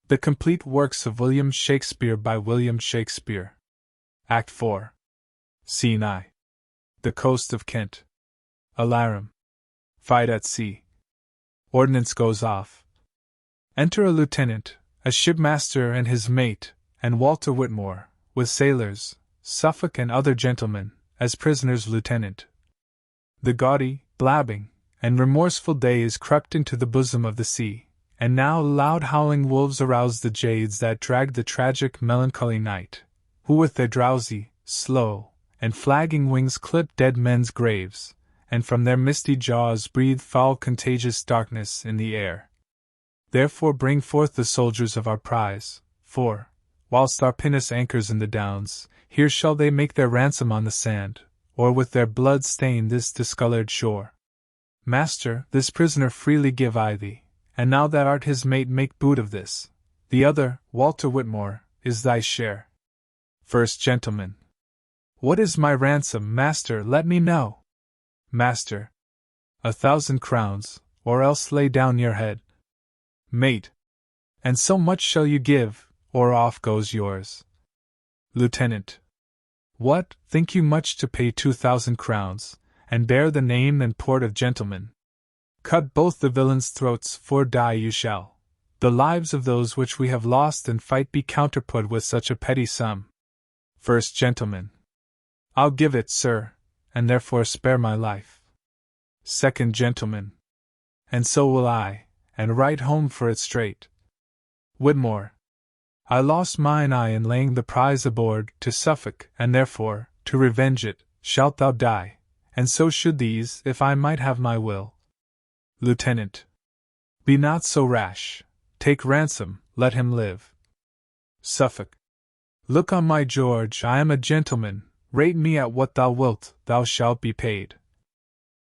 The Complete Works of William Shakespeare by William Shakespeare. Act 4. Scene I. The coast of Kent. Alarum. Fight at sea. Ordnance goes off. Enter a lieutenant, a shipmaster and his mate, and Walter Whitmore, with sailors, Suffolk and other gentlemen, as prisoners. Lieutenant. The gaudy, blabbing, and remorseful day is crept into the bosom of the sea. And now loud howling wolves arouse the jades that dragged the tragic melancholy night, who with their drowsy, slow, and flagging wings clip dead men's graves, and from their misty jaws breathe foul contagious darkness in the air. Therefore bring forth the soldiers of our prize, for, whilst our pinnace anchors in the downs, here shall they make their ransom on the sand, or with their blood stain this discoloured shore. Master, this prisoner freely give I thee. And now that art his mate, make boot of this. The other, Walter Whitmore, is thy share. First Gentleman. What is my ransom, master, let me know. Master. 1,000 crowns, or else lay down your head. Mate. And so much shall you give, or off goes yours. Lieutenant. What, think you much to pay 2,000 crowns, and bear the name and port of gentleman? Cut both the villains' throats, for die you shall. The lives of those which we have lost in fight be counterput with such a petty sum. First Gentleman. I'll give it, sir, and therefore spare my life. Second Gentleman. And so will I, and write home for it straight. Whitmore. I lost mine eye in laying the prize aboard to Suffolk, and therefore, to revenge it, shalt thou die, and so should these, if I might have my will. Lieutenant. Be not so rash. Take ransom, let him live. Suffolk. Look on my George, I am a gentleman, rate me at what thou wilt, thou shalt be paid.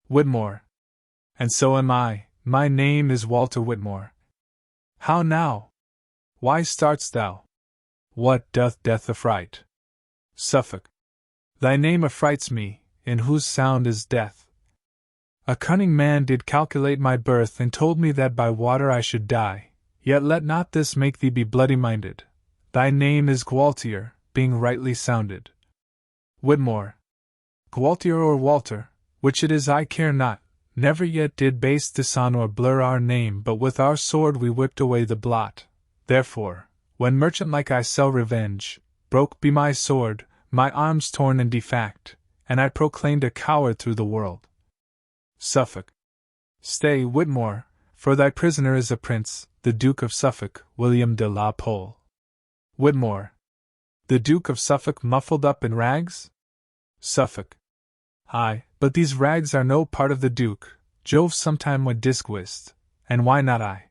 Whitmore. And so am I, my name is Walter Whitmore. How now? Why start'st thou? What doth death affright? Suffolk. Thy name affrights me, in whose sound is death. A cunning man did calculate my birth and told me that by water I should die, yet let not this make thee be bloody-minded. Thy name is Gualtier, being rightly sounded. Whitmore. Gualtier or Walter, which it is I care not, never yet did base dishonour blur our name, but with our sword we whipped away the blot. Therefore, when merchant like I sell revenge, broke be my sword, my arms torn and defact, and I proclaimed a coward through the world. Suffolk. Stay, Whitmore, for thy prisoner is a prince, the Duke of Suffolk, William de la Pole. Whitmore. The Duke of Suffolk muffled up in rags? Suffolk. Aye, but these rags are no part of the Duke. Jove sometime would disquist, and why not I?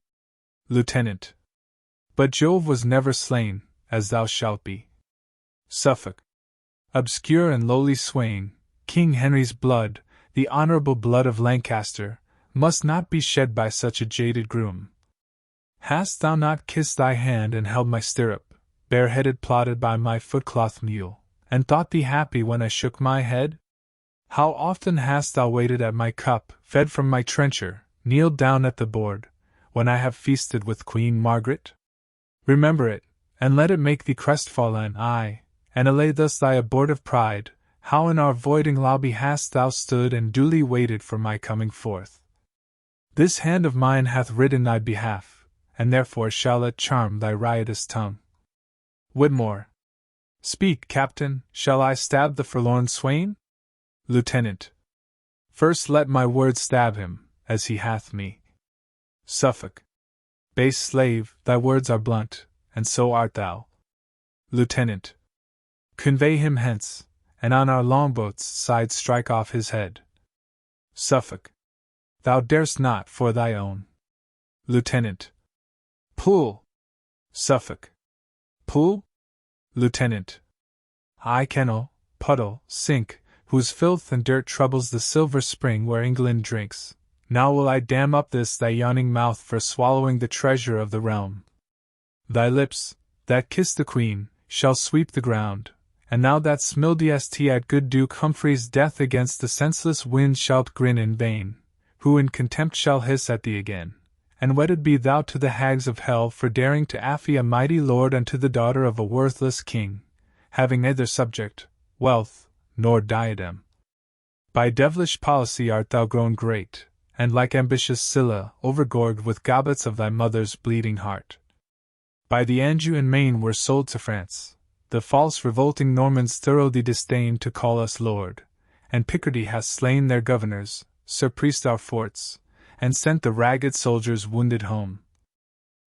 Lieutenant. But Jove was never slain, as thou shalt be. Suffolk. Obscure and lowly swain, King Henry's blood, the honourable blood of Lancaster, must not be shed by such a jaded groom. Hast thou not kissed thy hand and held my stirrup, bareheaded plodded by my footcloth mule, and thought thee happy when I shook my head? How often hast thou waited at my cup, fed from my trencher, kneeled down at the board, when I have feasted with Queen Margaret? Remember it, and let it make thee crestfallen, aye, and allay thus thy abortive pride. How in our voiding lobby hast thou stood and duly waited for my coming forth? This hand of mine hath writ in thy behalf, and therefore shall it charm thy riotous tongue. Whitmore. Speak, Captain, shall I stab the forlorn swain? Lieutenant. First let my words stab him, as he hath me. Suffolk. Base slave, thy words are blunt, and so art thou. Lieutenant. Convey him hence, and on our longboat's side strike off his head. Suffolk. Thou darest not for thy own. Lieutenant. Pull. Suffolk. Pull? Lieutenant. I cannot, puddle, sink, whose filth and dirt troubles the silver spring where England drinks. Now will I dam up this thy yawning mouth for swallowing the treasure of the realm. Thy lips, that kiss the Queen, shall sweep the ground, and thou that smiledst at good Duke Humphrey's death against the senseless wind shalt grin in vain, who in contempt shall hiss at thee again, and wedded be thou to the hags of hell for daring to affy a mighty lord unto the daughter of a worthless king, having neither subject, wealth, nor diadem. By devilish policy art thou grown great, and like ambitious Scylla, overgored with goblets of thy mother's bleeding heart. By the Anjou and Maine were sold to France, the false revolting Normans thoroughly disdain to call us lord, and Picardy hath slain their governors, surpriest our forts, and sent the ragged soldiers wounded home.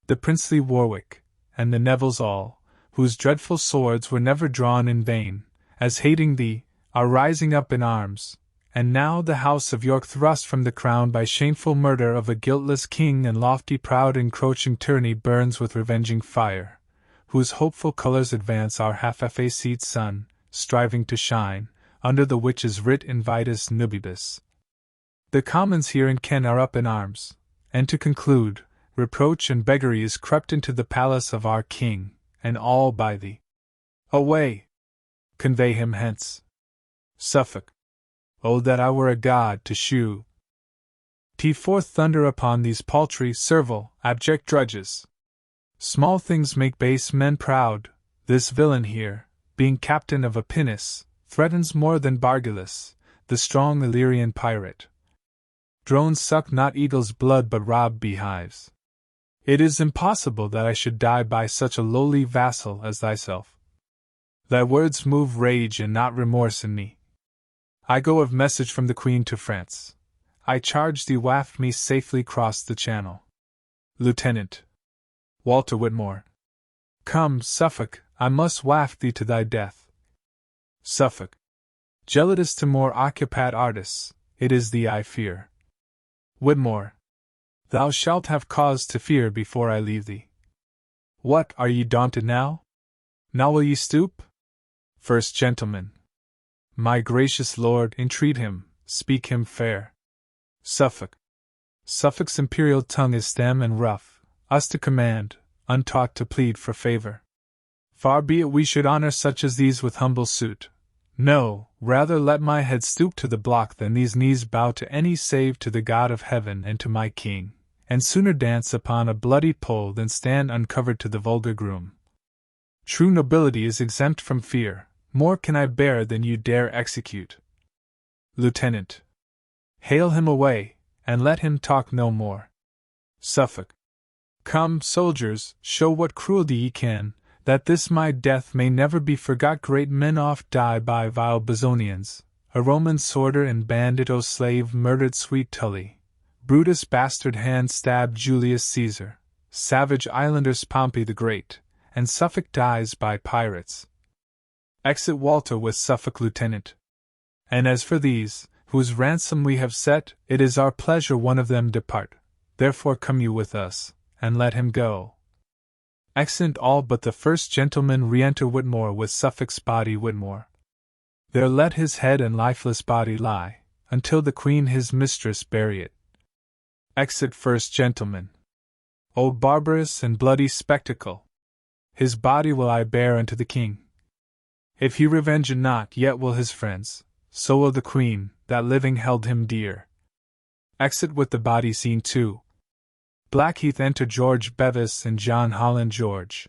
The princely Warwick, and the Nevilles all, whose dreadful swords were never drawn in vain, as hating thee, are rising up in arms, and now the house of York thrust from the crown by shameful murder of a guiltless king and lofty proud encroaching tyranny burns with revenging fire, whose hopeful colours advance our half-effaced sun, striving to shine, under the which is writ Invitus Nubibus. The commons here in Kent are up in arms, and to conclude, reproach and beggary is crept into the palace of our king, and all by thee. Away! Convey him hence. Suffolk. Oh, that I were a god to shew forth thunder upon these paltry, servile, abject drudges. Small things make base men proud. This villain here, being captain of a pinnace, threatens more than Bargillus, the strong Illyrian pirate. Drones suck not eagle's blood but rob beehives. It is impossible that I should die by such a lowly vassal as thyself. Thy words move rage and not remorse in me. I go of message from the Queen to France. I charge thee waft me safely cross the channel. Lieutenant Walter Whitmore. Come, Suffolk, I must waft thee to thy death. Suffolk. Gelatus timor occupat artis, it is thee I fear. Whitmore. Thou shalt have cause to fear before I leave thee. What, are ye daunted now? Now will ye stoop? First Gentleman. My gracious lord, entreat him, speak him fair. Suffolk. Suffolk's imperial tongue is stem and rough, us to command, untaught to plead for favor. Far be it we should honor such as these with humble suit. No, rather let my head stoop to the block than these knees bow to any save to the God of heaven and to my king, and sooner dance upon a bloody pole than stand uncovered to the vulgar groom. True nobility is exempt from fear. More can I bear than you dare execute. Lieutenant. Hale him away, and let him talk no more. Suffolk. Come, soldiers, show what cruelty ye can, that this my death may never be forgot. Great men oft die by vile Bezonians. A Roman sworder and bandit o slave murdered sweet Tully. Brutus bastard hand stabbed Julius Caesar. Savage islanders Pompey the Great, and Suffolk dies by pirates. Exit Walter with Suffolk Lieutenant. And as for these, whose ransom we have set, it is our pleasure one of them depart. Therefore come you with us, and let him go. Exeunt all but the first gentleman. Re-enter Whitmore with Suffolk's body. Whitmore. There let his head and lifeless body lie, until the Queen his mistress bury it. Exit First Gentleman. O barbarous and bloody spectacle! His body will I bear unto the King. If he revenge it not, yet will his friends, so will the Queen, that living held him dear. Exit with the body. Scene 2. Blackheath. Enter George Bevis and John Holland. George.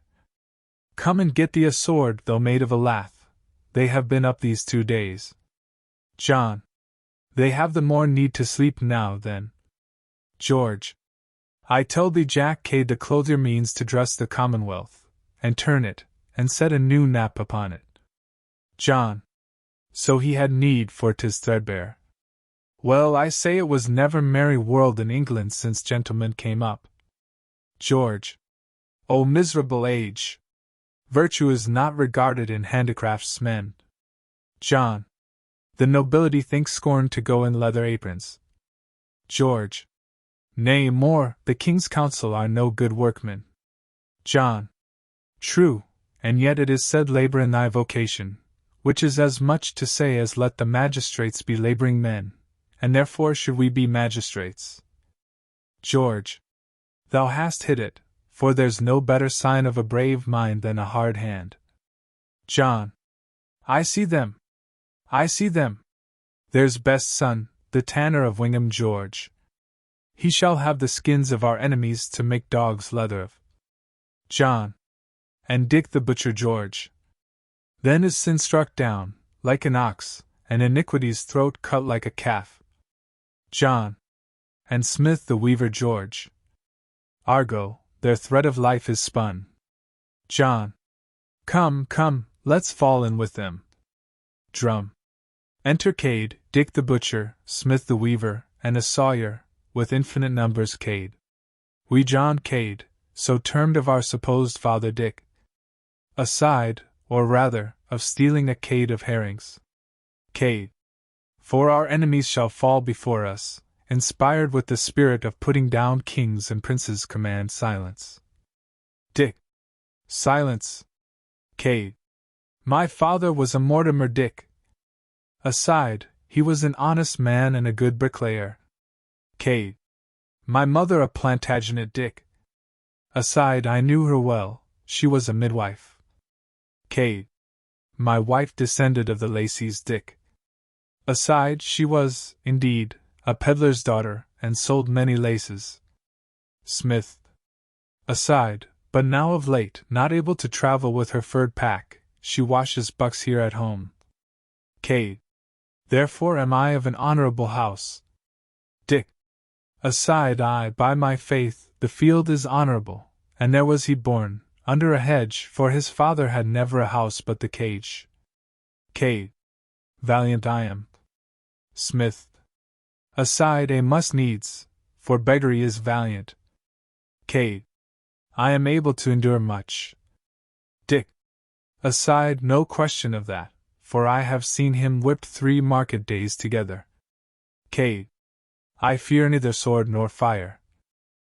Come and get thee a sword, though made of a lath. They have been up these 2 days. John. They have the more need to sleep now then. George. I tell thee, Jack Cade, to clothe your means to dress the Commonwealth, and turn it, and set a new nap upon it. John. So he had need, for 'tis threadbare. Well, I say it was never merry world in England since gentlemen came up. George. O miserable age! Virtue is not regarded in handicraftsmen. John. The nobility think scorn to go in leather aprons. George. Nay, more, the King's Council are no good workmen. John. True, and yet it is said labor in thy vocation, which is as much to say as let the magistrates be laboring men, and therefore should we be magistrates. George. Thou hast hit it, for there's no better sign of a brave mind than a hard hand. John. I see them. I see them. There's Best's son, the tanner of Wingham. George. He shall have the skins of our enemies to make dogs' leather of. John. And Dick the butcher George. Then is sin struck down, like an ox, and iniquity's throat cut like a calf. John. And Smith the weaver George. Argo, their thread of life is spun. John. Come, come, let's fall in with them. Drum. Enter Cade, Dick the butcher, Smith the weaver, and a sawyer, with infinite numbers Cade. We John Cade, so termed of our supposed father Dick. Aside, or rather, of stealing a cade of herrings. Cade. For our enemies shall fall before us, inspired with the spirit of putting down kings and princes. Command silence. Dick. Silence. Cade. My father was a Mortimer Dick. Aside, he was an honest man and a good bricklayer. Cade. My mother a Plantagenet Dick. Aside, I knew her well, she was a midwife. Cade. My wife descended of the Lacey's Dick. Aside, she was, indeed, a peddler's daughter, and sold many laces. Smith. Aside, but now of late, not able to travel with her furred pack, she washes bucks here at home. Cade. Therefore am I of an honorable house. Dick. Aside, I, by my faith, the field is honorable, and there was he born, under a hedge, for his father had never a house but the cage. Cade. Valiant I am. Smith. Aside, a must needs, for beggary is valiant. Cade. I am able to endure much. Dick. Aside, no question of that, for I have seen him whipped 3 market days together. Cade. I fear neither sword nor fire.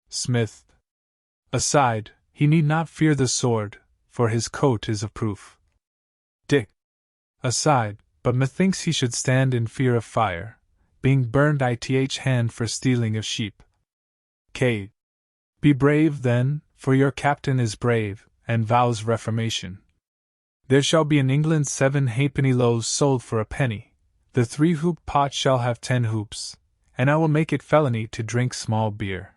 Smith. Aside, he need not fear the sword, for his coat is a proof. Dick. Aside, but methinks he should stand in fear of fire, being burned ith hand for stealing of sheep. Cade. Be brave, then, for your captain is brave, and vows reformation. There shall be in England 7 halfpenny loaves sold for a penny, the 3-hoop pot shall have 10 hoops, and I will make it felony to drink small beer.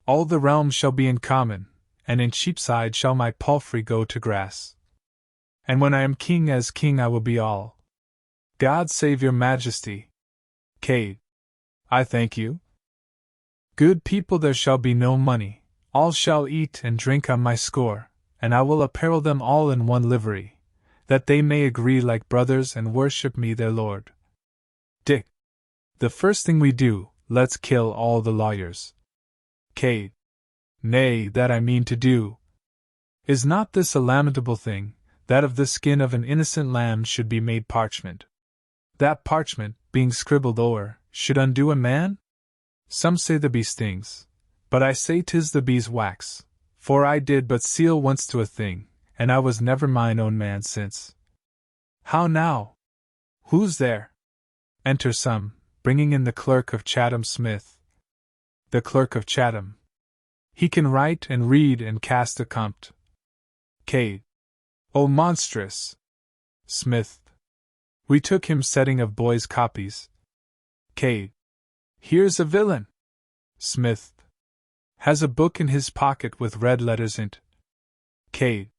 All the realm shall be in common, and in Cheapside shall my palfrey go to grass. And when I am king as king I will be all. God save your majesty. Cade. I thank you. Good people, there shall be no money, all shall eat and drink on my score, and I will apparel them all in one livery, that they may agree like brothers and worship me their lord. Dick. The first thing we do, let's kill all the lawyers. Cade. Nay, that I mean to do. Is not this a lamentable thing, that of the skin of an innocent lamb should be made parchment? That parchment, being scribbled o'er, should undo a man? Some say the bee stings, but I say 'tis the bee's wax, for I did but seal once to a thing, and I was never mine own man since. How now? Who's there? Enter some, bringing in the clerk of Chatham Smith. The clerk of Chatham. He can write and read and cast a compt. Cade. Oh, monstrous! Smith. We took him setting of boys' copies. Cade. Here's a villain! Smith. Has a book in his pocket with red letters in't. Cade.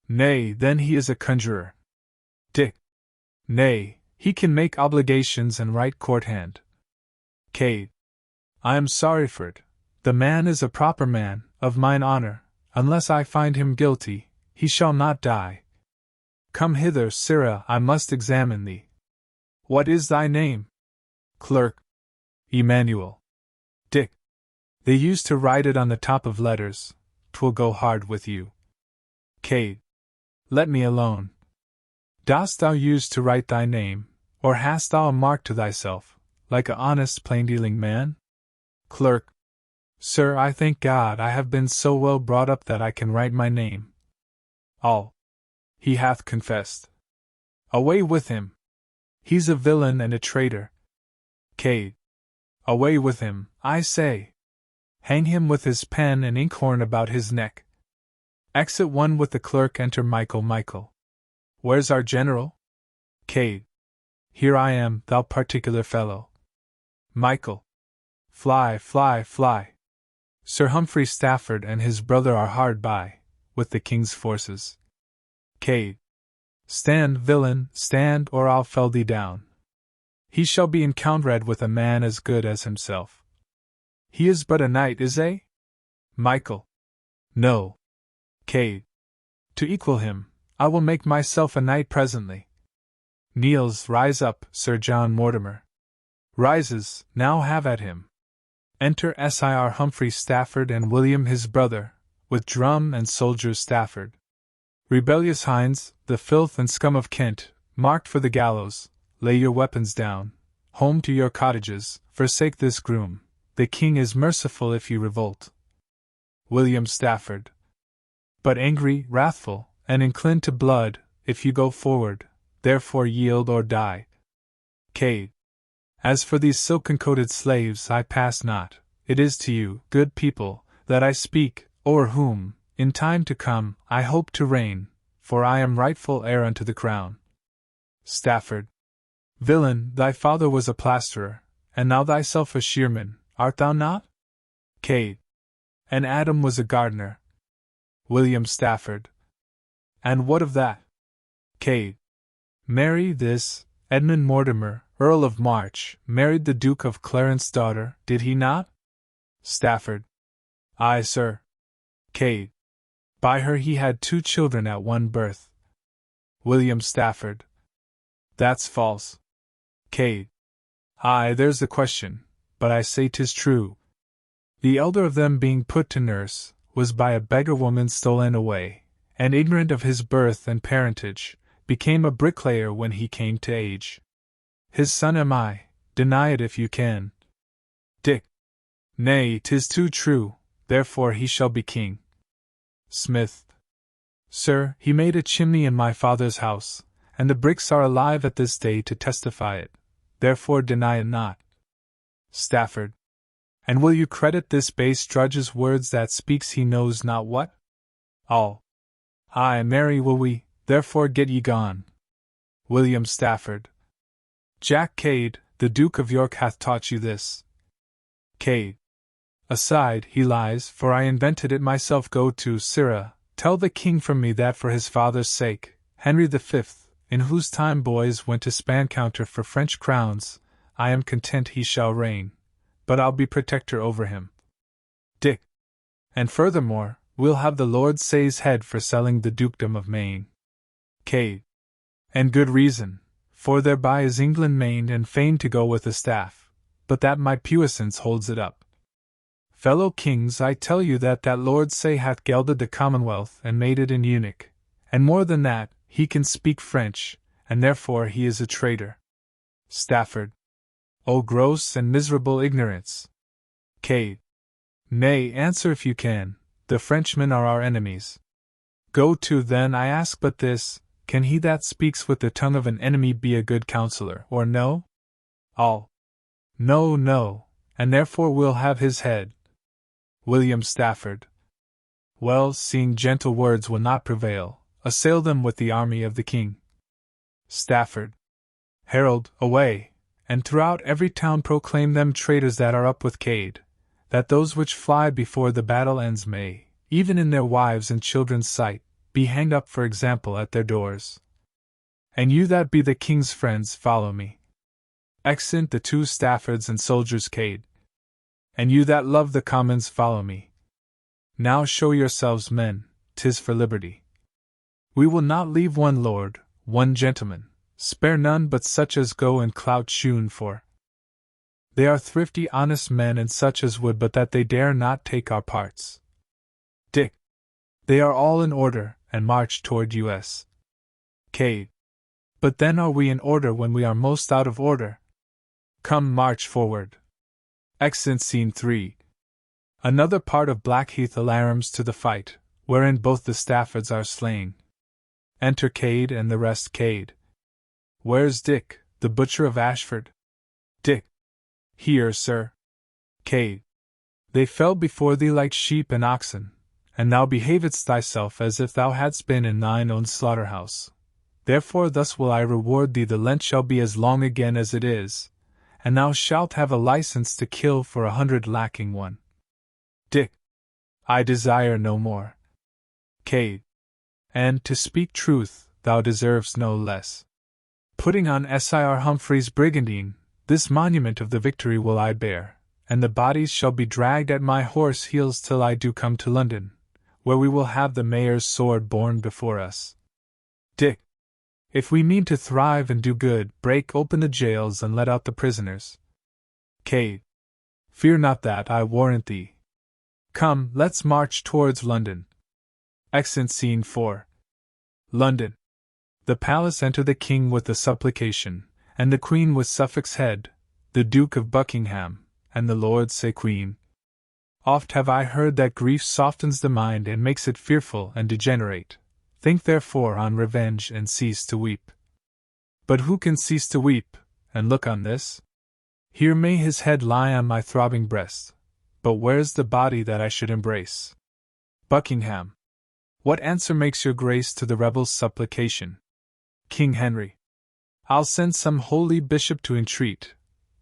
Nay, then he is a conjurer. Dick. Nay, he can make obligations and write court-hand. Cade. I am sorry for't. The man is a proper man, of mine honor, unless I find him guilty, he shall not die. Come hither, sirrah, I must examine thee. What is thy name? Clerk. Emmanuel. Dick. They used to write it on the top of letters, 'twill go hard with you. Cade. Let me alone. Dost thou use to write thy name, or hast thou a mark to thyself, like a honest plain-dealing man? Clerk. Sir, I thank God I have been so well brought up that I can write my name. All. He hath confessed. Away with him! He's a villain and a traitor. Cade. Away with him, I say! Hang him with his pen and inkhorn about his neck. Exit 1 with the clerk. Enter Michael. Michael. Where's our general? Cade. Here I am, thou particular fellow. Michael. Fly, fly, fly! Sir Humphrey Stafford and his brother are hard by, with the king's forces. Cade. Stand, villain, stand, or I'll fell thee down. He shall be encountered with a man as good as himself. He is but a knight, is he? Michael. No. Cade. To equal him, I will make myself a knight presently. Kneels, rise up, Sir John Mortimer. Rises, now have at him. Enter Sir Humphrey Stafford and William his brother, with drum and soldiers Stafford. Rebellious hinds, the filth and scum of Kent, marked for the gallows, lay your weapons down, home to your cottages, forsake this groom, the king is merciful if you revolt. William Stafford. But angry, wrathful, and inclined to blood, if you go forward, therefore yield or die. Cade. As for these silken-coated slaves I pass not, it is to you, good people, that I speak, o'er whom, in time to come, I hope to reign, for I am rightful heir unto the crown. Stafford. Villain, thy father was a plasterer, and thou thyself a shearman, art thou not? Cade. And Adam was a gardener. William Stafford. And what of that? Cade. Marry this, Edmund Mortimer, Earl of March, married the Duke of Clarence's daughter, did he not? Stafford. Aye, sir. Cade. By her he had 2 children at one birth. William Stafford. That's false. Cade. Aye, there's the question, but I say 'tis true. The elder of them being put to nurse, was by a beggar woman stolen away, and ignorant of his birth and parentage, became a bricklayer when he came to age. His son am I, deny it if you can. Dick. Nay, 'tis too true, therefore he shall be king. Smith. Sir, he made a chimney in my father's house, and the bricks are alive at this day to testify it, therefore deny it not. Stafford. And will you credit this base drudge's words that speaks he knows not what? All. Aye, marry will we, therefore get ye gone. William Stafford. Jack Cade, the Duke of York hath taught you this. Cade. Aside, he lies, for I invented it myself. Go to Sirrah, tell the king from me that for his father's sake, Henry V, in whose time boys went to span counter for French crowns, I am content he shall reign, but I'll be protector over him. Dick. And furthermore, we'll have the Lord Say's head for selling the dukedom of Maine. Cade. And good reason, for thereby is England mained and famed to go with the staff, but that my puissance holds it up. Fellow kings, I tell you that Lord Say hath gelded the Commonwealth and made it an eunuch, and more than that, he can speak French, and therefore he is a traitor. Stafford. O gross and miserable ignorance! Cade. Nay, answer if you can, the Frenchmen are our enemies. Go to then, I ask but this, can he that speaks with the tongue of an enemy be a good counselor, or no? All. No, no, and therefore we'll have his head. William Stafford. Well, seeing gentle words will not prevail, assail them with the army of the king. Stafford. Herald, away, and throughout every town proclaim them traitors that are up with Cade, that those which fly before the battle ends may, even in their wives' and children's sight, be hanged up for example at their doors. And you that be the king's friends, follow me. Exeunt the 2 Staffords and soldiers Cade. And you that love the commons, follow me. Now show yourselves men, 'tis for liberty. We will not leave one lord, one gentleman, spare none but such as go in clout shoon for. They are thrifty honest men and such as would but that they dare not take our parts. Dick. They are all in order, and march toward us. Cade. But then are we in order when we are most out of order? Come, march forward. Exeunt Scene 3. Another part of Blackheath alarums to the fight, wherein both the Staffords are slain. Enter Cade and the rest. Cade. Where's Dick, the butcher of Ashford? Dick. Here, sir. Cade. They fell before thee like sheep and oxen, and thou behavedst thyself as if thou hadst been in thine own slaughterhouse. Therefore thus will I reward thee. The Lent shall be as long again as it is, and thou shalt have a license to kill for 100 lacking one. Dick. I desire no more. Cade. And, to speak truth, thou deserves no less. Putting on Sir Humphrey's brigandine, this monument of the victory will I bear, and the bodies shall be dragged at my horse heels till I do come to London, where we will have the mayor's sword borne before us. Dick. If we mean to thrive and do good, break open the jails and let out the prisoners. Cade. Fear not that, I warrant thee. Come, let's march towards London. Exit Scene 4. London. The palace enter the king with the supplication, and the queen with Suffolk's head, the Duke of Buckingham, and the lords say queen. Oft have I heard that grief softens the mind and makes it fearful and degenerate. Think therefore on revenge and cease to weep. But who can cease to weep, and look on this? Here may his head lie on my throbbing breast, but where's the body that I should embrace? Buckingham. What answer makes your grace to the rebel's supplication? King Henry. I'll send some holy bishop to entreat,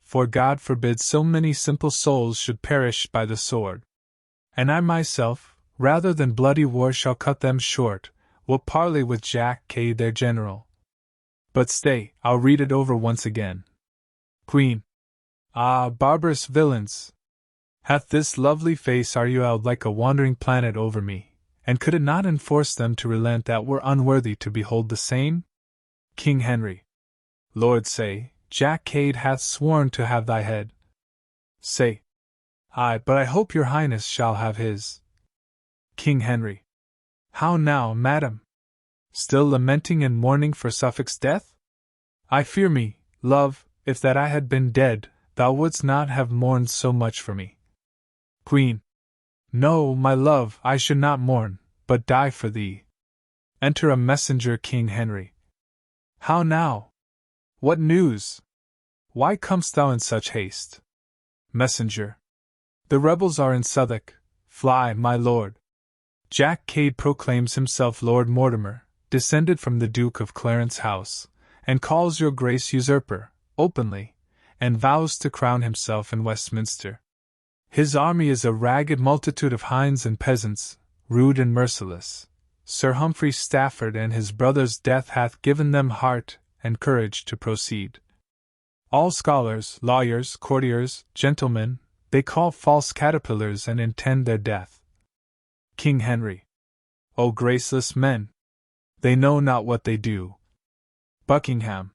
for God forbids so many simple souls should perish by the sword. And I myself, rather than bloody war shall cut them short, will parley with Jack Cade their general. But stay, I'll read it over once again. Queen. Ah, barbarous villains! Hath this lovely face argued like a wandering planet over me, and could it not enforce them to relent that were unworthy to behold the same? King Henry. Lord, say, Jack Cade hath sworn to have thy head. Say. Aye, but I hope your highness shall have his. King Henry. How now, madam? Still lamenting and mourning for Suffolk's death? I fear me, love, if that I had been dead, thou wouldst not have mourned so much for me. Queen. No, my love, I should not mourn, but die for thee. Enter a messenger. King Henry. How now? What news? Why comest thou in such haste? Messenger. The rebels are in Southwark. Fly, my lord. Jack Cade proclaims himself Lord Mortimer, descended from the Duke of Clarence's house, and calls your grace usurper, openly, and vows to crown himself in Westminster. His army is a ragged multitude of hinds and peasants, rude and merciless. Sir Humphrey Stafford and his brother's death hath given them heart and courage to proceed. All scholars, lawyers, courtiers, gentlemen, they call false caterpillars and intend their death. King Henry. O graceless men! They know not what they do. Buckingham.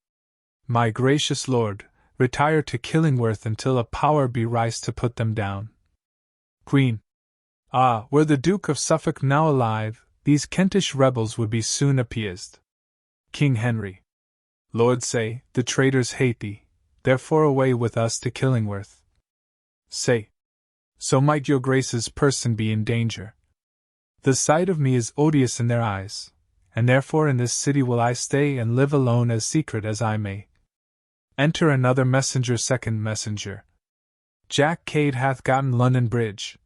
My gracious lord, retire to Killingworth until a power be rise to put them down. Queen. Ah, were the Duke of Suffolk now alive, these Kentish rebels would be soon appeased. King Henry. Lord, say, the traitors hate thee, therefore away with us to Killingworth. Say. So might your grace's person be in danger. The sight of me is odious in their eyes, and therefore in this city will I stay and live alone as secret as I may. Enter another messenger. Second messenger. Jack Cade hath gotten London Bridge.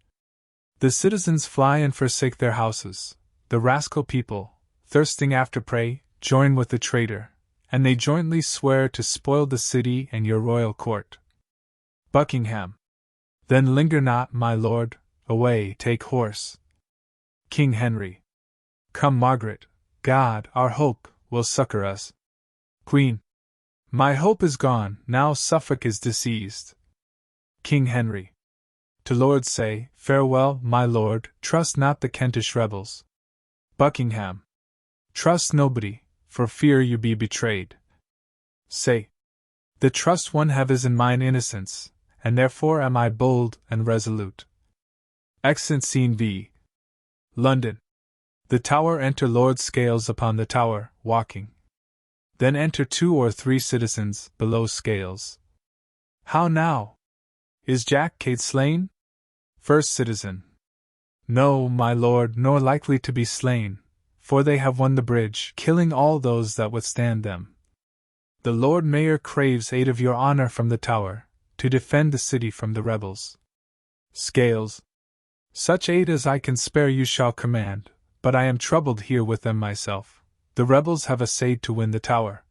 The citizens fly and forsake their houses. The rascal people, thirsting after prey, join with the traitor, and they jointly swear to spoil the city and your royal court. Buckingham. Then linger not, my lord, away, take horse. King Henry. Come, Margaret, God, our hope, will succor us. Queen. My hope is gone, now Suffolk is deceased. King Henry. To lords say, farewell, my lord, trust not the Kentish rebels. Buckingham. Trust nobody, for fear you be betrayed. Say. The trust one have is in mine innocence, and therefore am I bold and resolute. Exit Scene V. London. The Tower. Enter Lord Scales upon the tower, walking. Then enter 2 or 3 citizens, below Scales. How now? Is Jack Cade slain? First citizen. No, my lord, nor likely to be slain, for they have won the bridge, killing all those that withstand them. The Lord Mayor craves aid of your honor from the Tower, to defend the city from the rebels. Scales. Such aid as I can spare you shall command, but I am troubled here with them myself. The rebels have essayed to win the Tower.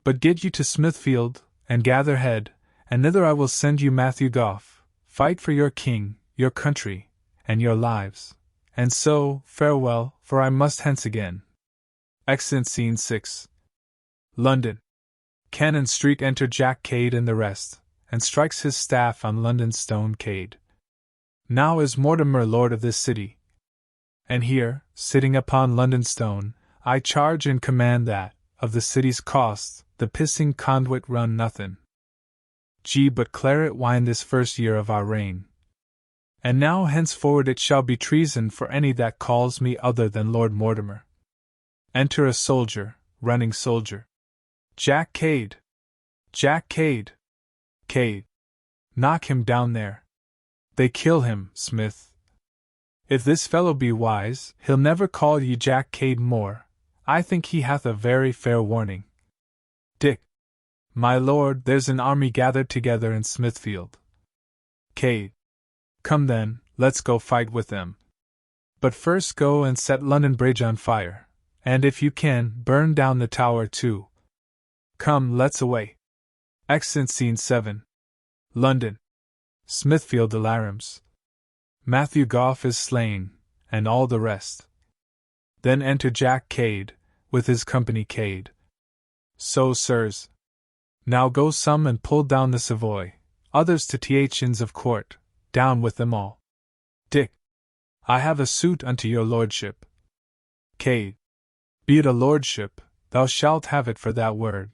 But get you to Smithfield, and gather head, and thither I will send you Matthew Goff. Fight for your king, your country, and your lives. And so, farewell, for I must hence again. Exit Scene 6. London. Cannon Street. Enter Jack Cade and the rest, and strikes his staff on London stone. Cade. Now is Mortimer lord of this city. And here, sitting upon London stone, I charge and command that, of the city's costs, the pissing conduit run nothin'. But claret wine this first year of our reign. And now henceforward it shall be treason for any that calls me other than Lord Mortimer. Enter a soldier, running soldier. Jack Cade! Jack Cade! Cade! Knock him down there. They kill him, Smith. If this fellow be wise, he'll never call ye Jack Cade more. I think he hath a very fair warning. Dick. My lord, there's an army gathered together in Smithfield. Cade. Come then, let's go fight with them. But first go and set London Bridge on fire, and if you can, burn down the tower too. Come, let's away. Exit Scene 7. London. Smithfield alarums. Matthew Goff is slain, and all the rest. Then enter Jack Cade, with his company. Cade. So, sirs. Now go some and pull down the Savoy, others to th Inns of Court, down with them all. Dick. I have a suit unto your lordship. Cade. Be it a lordship, thou shalt have it for that word.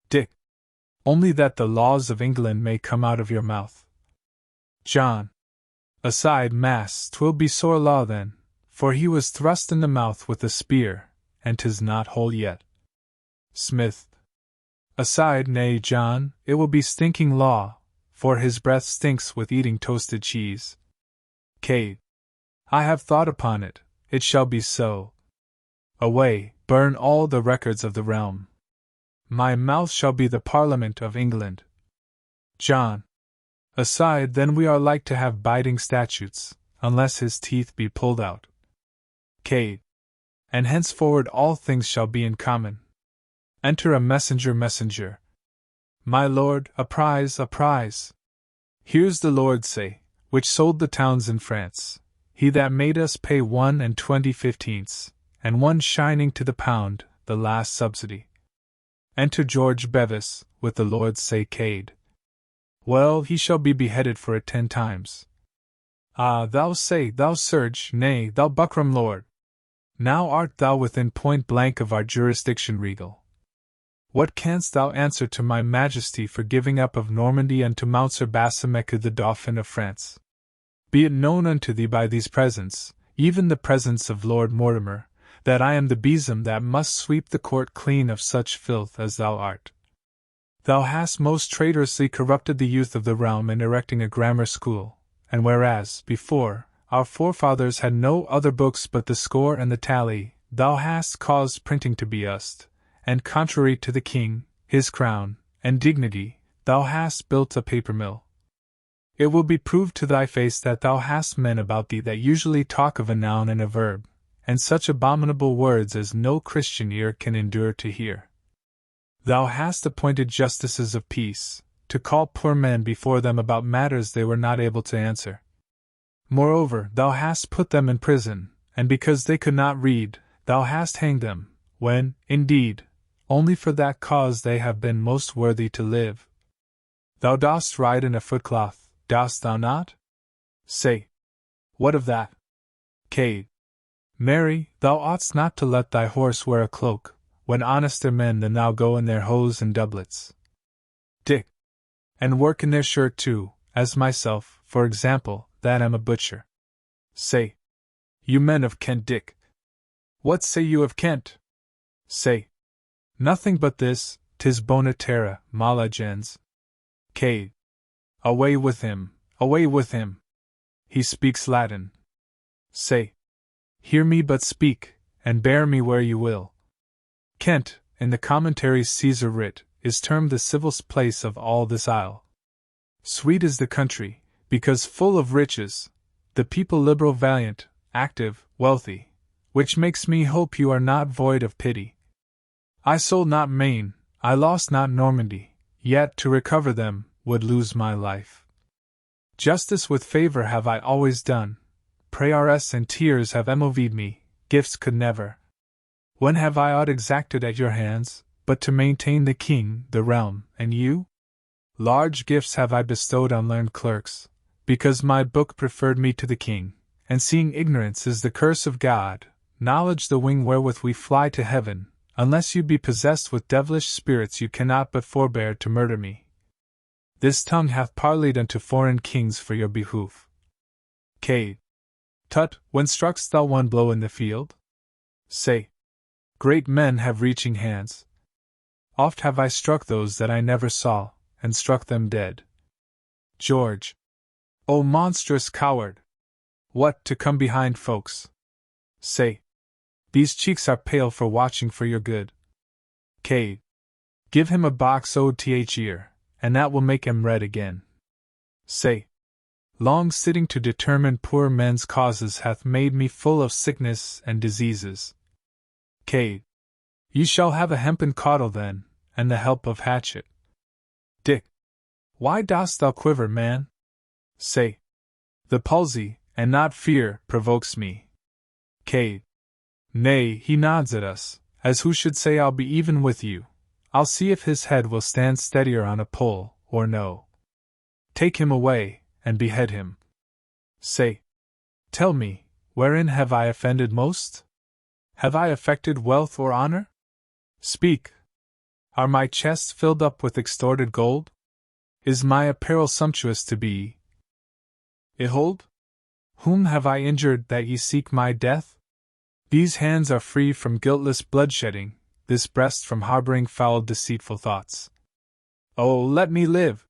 Dick. Only that the laws of England may come out of your mouth. John. Aside, mass, 'twill be sore law then, for he was thrust in the mouth with a spear, and 'tis not whole yet. Smith. Aside, nay, John, it will be stinking law, for his breath stinks with eating toasted cheese. Cade. I have thought upon it, it shall be so. Away, burn all the records of the realm. My mouth shall be the Parliament of England. John. Aside, then we are like to have biting statutes, unless his teeth be pulled out. Cade. And henceforward all things shall be in common. Enter a messenger. My lord, a prize, a prize. Here's the lord say, which sold the towns in France, he that made us pay 1 20/15, and 1 shining to the pound, the last subsidy. Enter George Bevis, with the lord say. Cade. Well, he shall be beheaded for it 10 times. Ah, thou say, thou surge, nay, thou buckram lord. Now art thou within point blank of our jurisdiction regal. What canst thou answer to my majesty for giving up of Normandy unto Mountsir Bassameque the Dauphin of France? Be it known unto thee by these presents, even the presence of Lord Mortimer, that I am the besom that must sweep the court clean of such filth as thou art. Thou hast most traitorously corrupted the youth of the realm in erecting a grammar school, and whereas, before, our forefathers had no other books but the score and the tally, thou hast caused printing to be used, and contrary to the king, his crown, and dignity, thou hast built a paper mill. It will be proved to thy face that thou hast men about thee that usually talk of a noun and a verb, and such abominable words as no Christian ear can endure to hear. Thou hast appointed justices of peace, to call poor men before them about matters they were not able to answer. Moreover, thou hast put them in prison, and because they could not read, thou hast hanged them, when, indeed, only for that cause they have been most worthy to live. Thou dost ride in a footcloth, dost thou not? Say. What of that? Cade. Marry, thou oughtst not to let thy horse wear a cloak, when honester men than thou go in their hose and doublets. Dick. And work in their shirt too, as myself, for example, that am a butcher. Say. You men of Kent. Dick. What say you of Kent? Say. Nothing but this, 'tis bona terra, mala gens. Cade. Away with him, away with him. He speaks Latin. Say. Hear me but speak, and bear me where you will. Kent, in the commentaries Caesar writ, is termed the civilest place of all this isle. Sweet is the country, because full of riches, the people liberal, valiant, active, wealthy, which makes me hope you are not void of pity. I sold not Maine, I lost not Normandy, yet to recover them, would lose my life. Justice with favor have I always done, prayers and tears have moved me, gifts could never. When have I aught exacted at your hands, but to maintain the king, the realm, and you? Large gifts have I bestowed on learned clerks, because my book preferred me to the king, and seeing ignorance is the curse of God, knowledge the wing wherewith we fly to heaven, unless you be possessed with devilish spirits you cannot but forbear to murder me. This tongue hath parleyed unto foreign kings for your behoof. Cade. Tut, when struck'st thou one blow in the field? Say. Great men have reaching hands. Oft have I struck those that I never saw, and struck them dead. George. O monstrous coward! What, to come behind folks? Say. These cheeks are pale for watching for your good. Cade. Give him a box o'th ear, and that will make him red again. Say. Long sitting to determine poor men's causes hath made me full of sickness and diseases. Cade. Ye shall have a hempen caudle then, and the help of hatchet. Dick. Why dost thou quiver, man? Say. The palsy, and not fear, provokes me. Cade. Nay, he nods at us, as who should say I'll be even with you. I'll see if his head will stand steadier on a pole, or no. Take him away, and behead him. Say. Tell me, wherein have I offended most? Have I affected wealth or honor? Speak. Are my chests filled up with extorted gold? Is my apparel sumptuous to be? Behold? Whom have I injured that ye seek my death? These hands are free from guiltless bloodshedding, this breast from harboring foul deceitful thoughts. Oh, let me live!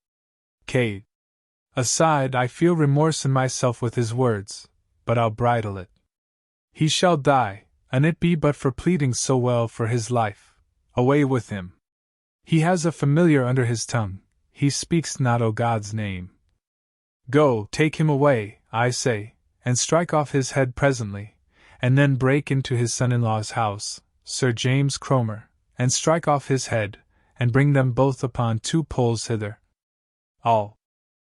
Cade. Aside, I feel remorse in myself with his words, but I'll bridle it. He shall die, and it be but for pleading so well for his life. Away with him. He has a familiar under his tongue, he speaks not o God's name. Go, take him away, I say, and strike off his head presently, and then break into his son-in-law's house, Sir James Cromer, and strike off his head, and bring them both upon 2 poles hither. All.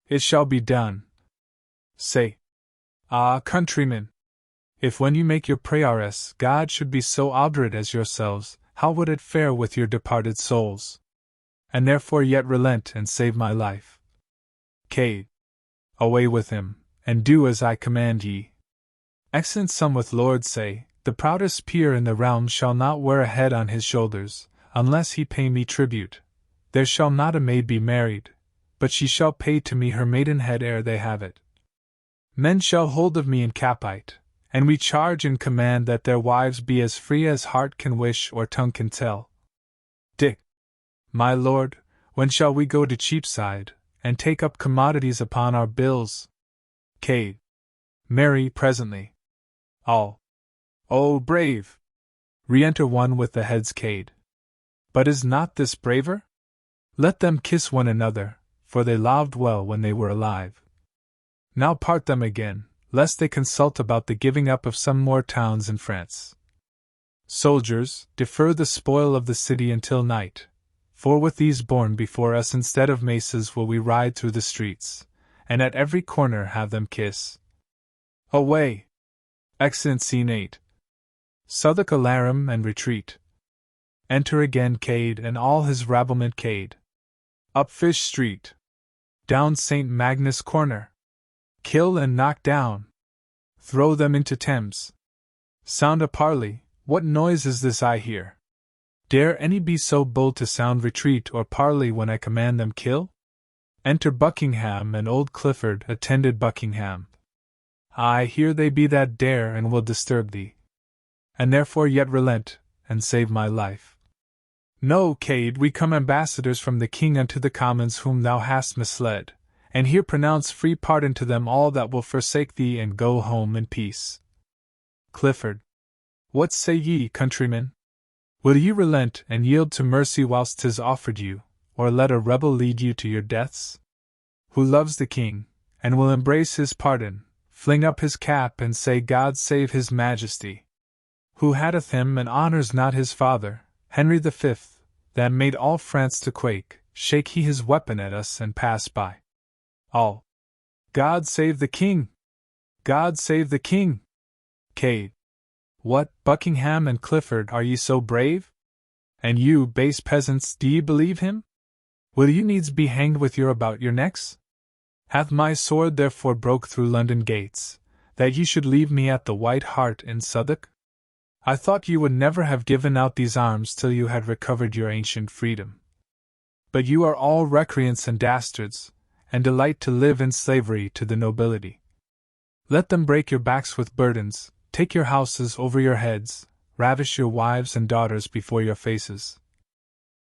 It shall be done. Say. Ah, countrymen! If when you make your prayers God should be so obdurate as yourselves, how would it fare with your departed souls? And therefore yet relent and save my life. Cade. Away with him, and do as I command ye. Excellent some with lords say, the proudest peer in the realm shall not wear a head on his shoulders, unless he pay me tribute. There shall not a maid be married, but she shall pay to me her maidenhead ere they have it. Men shall hold of me in capite, and we charge and command that their wives be as free as heart can wish or tongue can tell. Dick. My lord, when shall we go to Cheapside, and take up commodities upon our bills? Cade. Marry, presently. All. Oh, brave! Re-enter one with the head's Cade. But is not this braver? Let them kiss one another, for they loved well when they were alive. Now part them again, lest they consult about the giving up of some more towns in France. Soldiers, defer the spoil of the city until night, for with these borne before us instead of maces will we ride through the streets, and at every corner have them kiss. Away! Exeunt Scene 8. Southwark alarum and retreat. Enter again Cade and all his rabblement Cade. Up Fish Street. Down St. Magnus Corner. Kill and knock down. Throw them into Thames. Sound a parley, what noise is this I hear? Dare any be so bold to sound retreat or parley when I command them kill? Enter Buckingham and old Clifford attended Buckingham. Aye, here they be that dare and will disturb thee. And therefore yet relent, and save my life. No, Cade, we come ambassadors from the king unto the commons whom thou hast misled, and here pronounce free pardon to them all that will forsake thee and go home in peace. Clifford. What say ye, countrymen? Will ye relent and yield to mercy whilst 'tis offered you, or let a rebel lead you to your deaths? Who loves the king, and will embrace his pardon, fling up his cap and say God save his majesty? Who hateth him and honours not his father, Henry V, that made all France to quake, shake he his weapon at us and pass by. All. God save the king! God save the king! Cade. What, Buckingham and Clifford, are ye so brave? And you, base peasants, do ye believe him? Will you needs be hanged with your about your necks? Hath my sword therefore broke through London gates, that ye should leave me at the White Hart in Southwark? I thought you would never have given out these arms till you had recovered your ancient freedom. But you are all recreants and dastards, and delight to live in slavery to the nobility. Let them break your backs with burdens, take your houses over your heads, ravish your wives and daughters before your faces.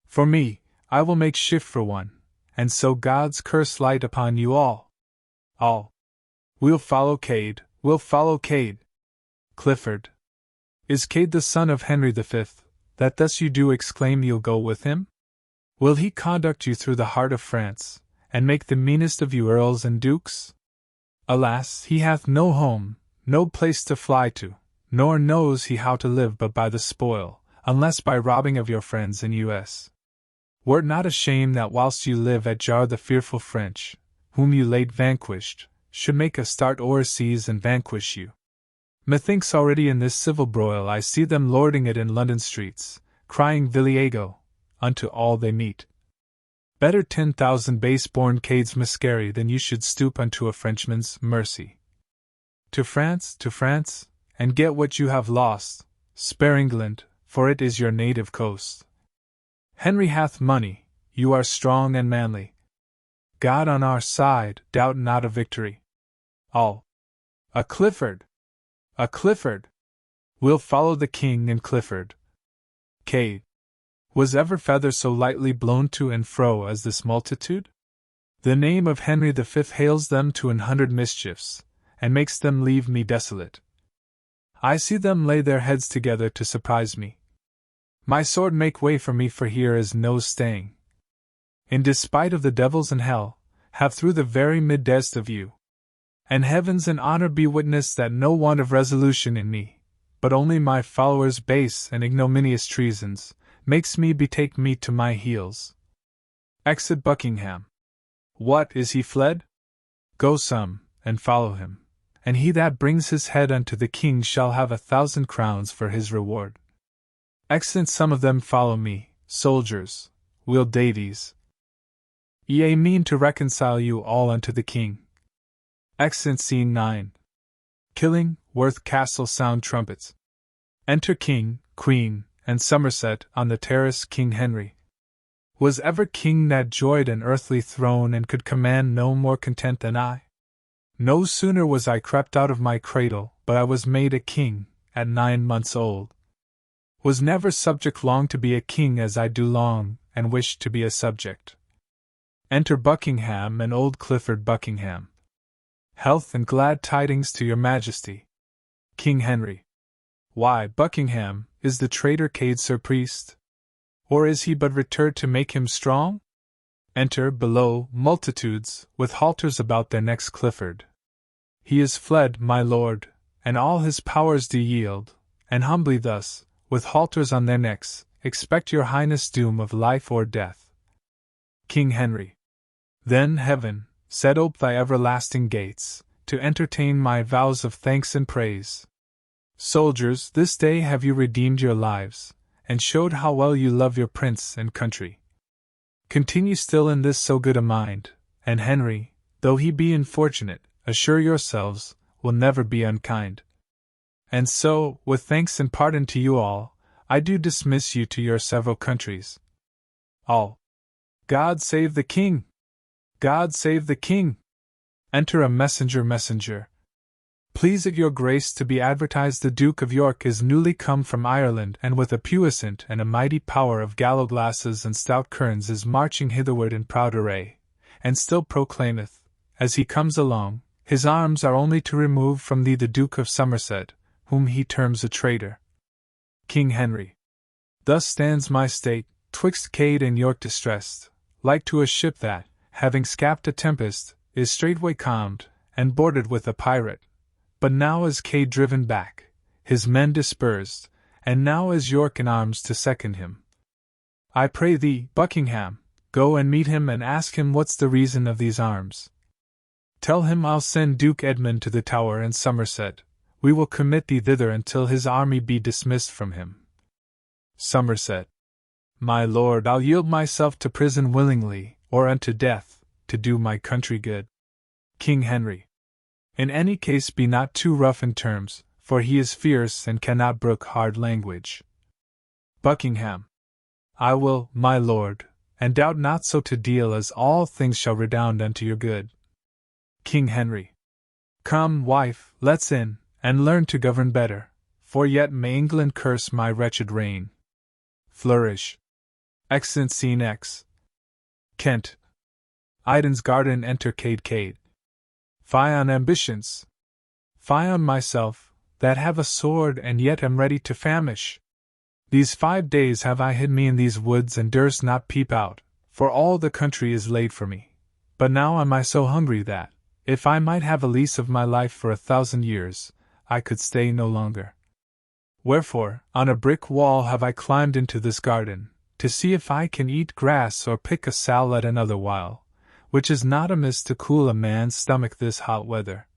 For me, I will make shift for one, and so God's curse light upon you all. All. We'll follow Cade, we'll follow Cade. Clifford. Is Cade the son of Henry V, that thus you do exclaim you'll go with him? Will he conduct you through the heart of France, and make the meanest of you earls and dukes? Alas, he hath no home, no place to fly to, nor knows he how to live but by the spoil, unless by robbing of your friends in US. Were't not a shame that whilst you live at jar the fearful French, whom you late vanquished, should make a start o'erseas and vanquish you? Methinks already in this civil broil I see them lording it in London streets, crying Viliego unto all they meet. Better 10,000 base-born Cades Mascari than you should stoop unto a Frenchman's mercy. To France, and get what you have lost, spare England, for it is your native coast. Henry hath money, you are strong and manly. God on our side, doubt not of victory. All. A Clifford! A Clifford! We'll follow the king and Clifford. Cade. Was ever feather so lightly blown to and fro as this multitude? The name of Henry V hails them to 100 mischiefs, and makes them leave me desolate. I see them lay their heads together to surprise me. My sword make way for me, for here is no staying. In despite of the devils and hell, have through the very midst of you. And heavens and honor be witness that no want of resolution in me, but only my followers' base and ignominious treasons, makes me betake me to my heels. Exit Buckingham. What, is he fled? Go some, and follow him, and he that brings his head unto the king shall have 1,000 crowns for his reward. Exit some of them follow me, soldiers, Will Davies. Ye mean to reconcile you all unto the king. Exit Scene 9. Killing, Worth Castle sound trumpets. Enter King, Queen, and Somerset on the terrace. King Henry. Was ever king that joyed an earthly throne and could command no more content than I? No sooner was I crept out of my cradle, but I was made a king, at 9 months old. Was never subject long to be a king as I do long, and wish to be a subject. Enter Buckingham and old Clifford Buckingham. Health and glad tidings to your majesty. King Henry. Why, Buckingham, is the traitor Cade surpriest? Or is he but returned to make him strong? Enter, below, multitudes, with halters about their necks. Clifford. He is fled, my lord, and all his powers do yield, and humbly thus, with halters on their necks, expect your highness doom of life or death. King Henry. Then heaven, set ope thy everlasting gates, to entertain my vows of thanks and praise. Soldiers, this day have you redeemed your lives, and showed how well you love your prince and country. Continue still in this so good a mind, and Henry, though he be unfortunate, assure yourselves, will never be unkind. And so, with thanks and pardon to you all, I do dismiss you to your several countries. All. God save the king! God save the king! Enter a messenger. Please it your grace to be advertised the Duke of York is newly come from Ireland, and with a puissant and a mighty power of gallowglasses and stout kerns is marching hitherward in proud array, and still proclaimeth, as he comes along, his arms are only to remove from thee the Duke of Somerset, whom he terms a traitor. King Henry. Thus stands my state, twixt Cade and York distressed, like to a ship that, having scapt a tempest, is straightway calmed, and boarded with a pirate. But now is Cade driven back, his men dispersed, and now is York in arms to second him. I pray thee, Buckingham, Go and meet him and ask him what's the reason of these arms. Tell him I'll send Duke Edmund to the Tower in Somerset. We will commit thee thither until his army be dismissed from him. Somerset. My lord, I'll yield myself to prison willingly, or unto death, to do my country good. King Henry. In any case be not too rough in terms, for he is fierce and cannot brook hard language. Buckingham. I will, my lord, and doubt not so to deal as all things shall redound unto your good. King Henry. Come, wife, let's in, and learn to govern better, for yet may England curse my wretched reign. Flourish. Exeunt Scene X. Kent. Iden's garden enter Cade. Fie on ambitions! Fie on myself, that have a sword and yet am ready to famish. These 5 days have I hid me in these woods and durst not peep out, for all the country is laid for me. But now am I so hungry that, if I might have a lease of my life for 1,000 years, I could stay no longer. Wherefore, on a brick wall have I climbed into this garden, to see if I can eat grass or pick a salad another while, which is not amiss to cool a man's stomach this hot weather.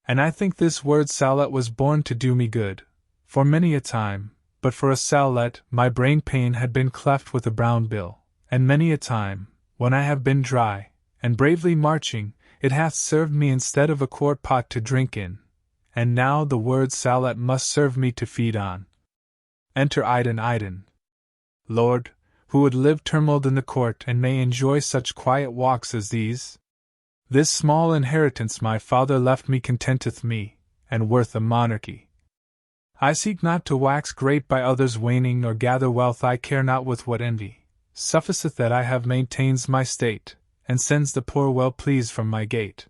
And I think this word salad was born to do me good, for many a time, but for a salad, my brain pain had been cleft with a brown bill, and many a time, when I have been dry, and bravely marching, it hath served me instead of a quart pot to drink in, and now the word salad must serve me to feed on. Enter Iden. Lord, who would live turmoiled in the court and may enjoy such quiet walks as these? This small inheritance my father left me contenteth me, and worth a monarchy. I seek not to wax great by others' waning, nor gather wealth I care not with what envy. Sufficeth that I have maintains my state, and sends the poor well pleased from my gate.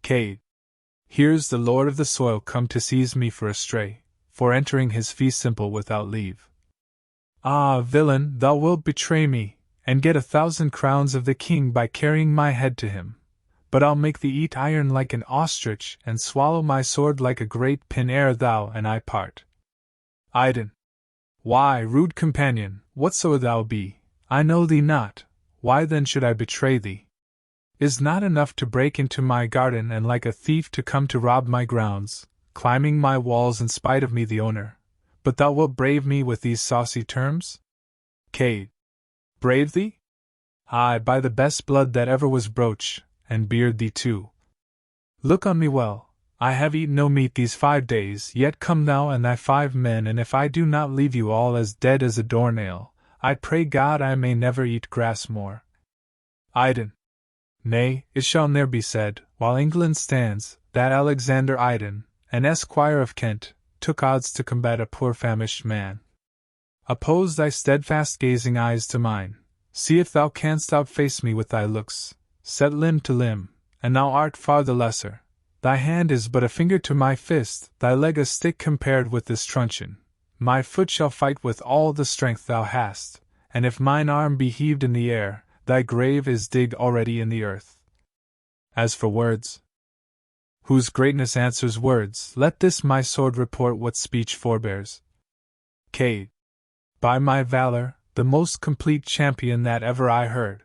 Cade. Here's the lord of the soil come to seize me for a stray, for entering his fee simple without leave. Ah, villain, thou wilt betray me, and get 1,000 crowns of the king by carrying my head to him. But I'll make thee eat iron like an ostrich, and swallow my sword like a great pin ere thou and I part. Iden. Why, rude companion, whatso thou be, I know thee not, why then should I betray thee? Is not enough to break into my garden and like a thief to come to rob my grounds, climbing my walls in spite of me the owner, but thou wilt brave me with these saucy terms? Cade. Brave thee? Aye, by the best blood that ever was broach, and beard thee too. Look on me well, I have eaten no meat these 5 days, yet come thou and thy 5 men, and if I do not leave you all as dead as a doornail, I pray God I may never eat grass more. Iden. Nay, it shall ne'er be said, while England stands, that Alexander Iden, an esquire of Kent, took odds to combat a poor famished man. Oppose thy steadfast gazing eyes to mine, see if thou canst outface me with thy looks, set limb to limb, and thou art far the lesser. Thy hand is but a finger to my fist, thy leg a stick compared with this truncheon. My foot shall fight with all the strength thou hast, and if mine arm be heaved in the air, thy grave is digged already in the earth. As for words, whose greatness answers words, let this my sword report what speech forbears. Cade. By my valor, the most complete champion that ever I heard.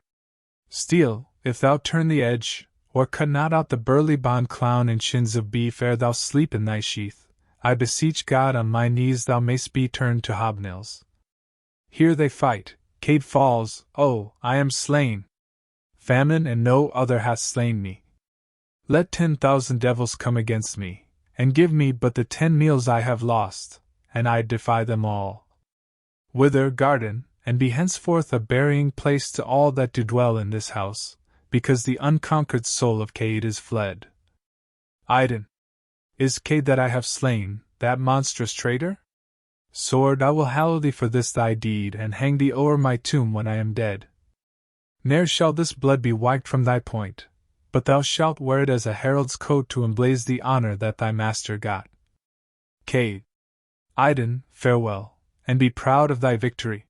Steel, if thou turn the edge, or cut not out the burly bond clown in shins of beef ere thou sleep in thy sheath, I beseech God on my knees thou mayst be turned to hobnails. Here they fight, Cade falls, oh, I am slain! Famine and no other hath slain me. Let 10,000 devils come against me, and give me but the 10 meals I have lost, and I defy them all. Wither garden, and be henceforth a burying place to all that do dwell in this house, because the unconquered soul of Cade is fled. Iden. Is Cade that I have slain, that monstrous traitor? Sword, I will hallow thee for this thy deed, and hang thee o'er my tomb when I am dead. Ne'er shall this blood be wiped from thy point, but thou shalt wear it as a herald's coat to emblaze the honor that thy master got. Cade. Iden, farewell, and be proud of thy victory.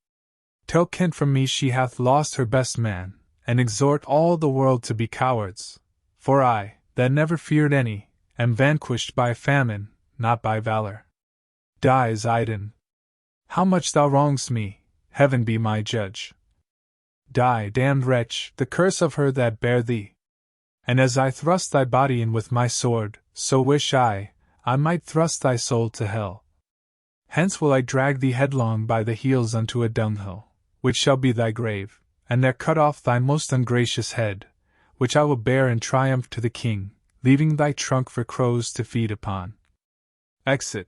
Tell Kent from me she hath lost her best man, and exhort all the world to be cowards, for I, that never feared any, am vanquished by famine, not by valor. Dies Iden. How much thou wrongst me, heaven be my judge. Die, damned wretch, the curse of her that bare thee! And as I thrust thy body in with my sword, so wish I might thrust thy soul to hell. Hence will I drag thee headlong by the heels unto a dunghill, which shall be thy grave, and there cut off thy most ungracious head, which I will bear in triumph to the king, leaving thy trunk for crows to feed upon. Exit.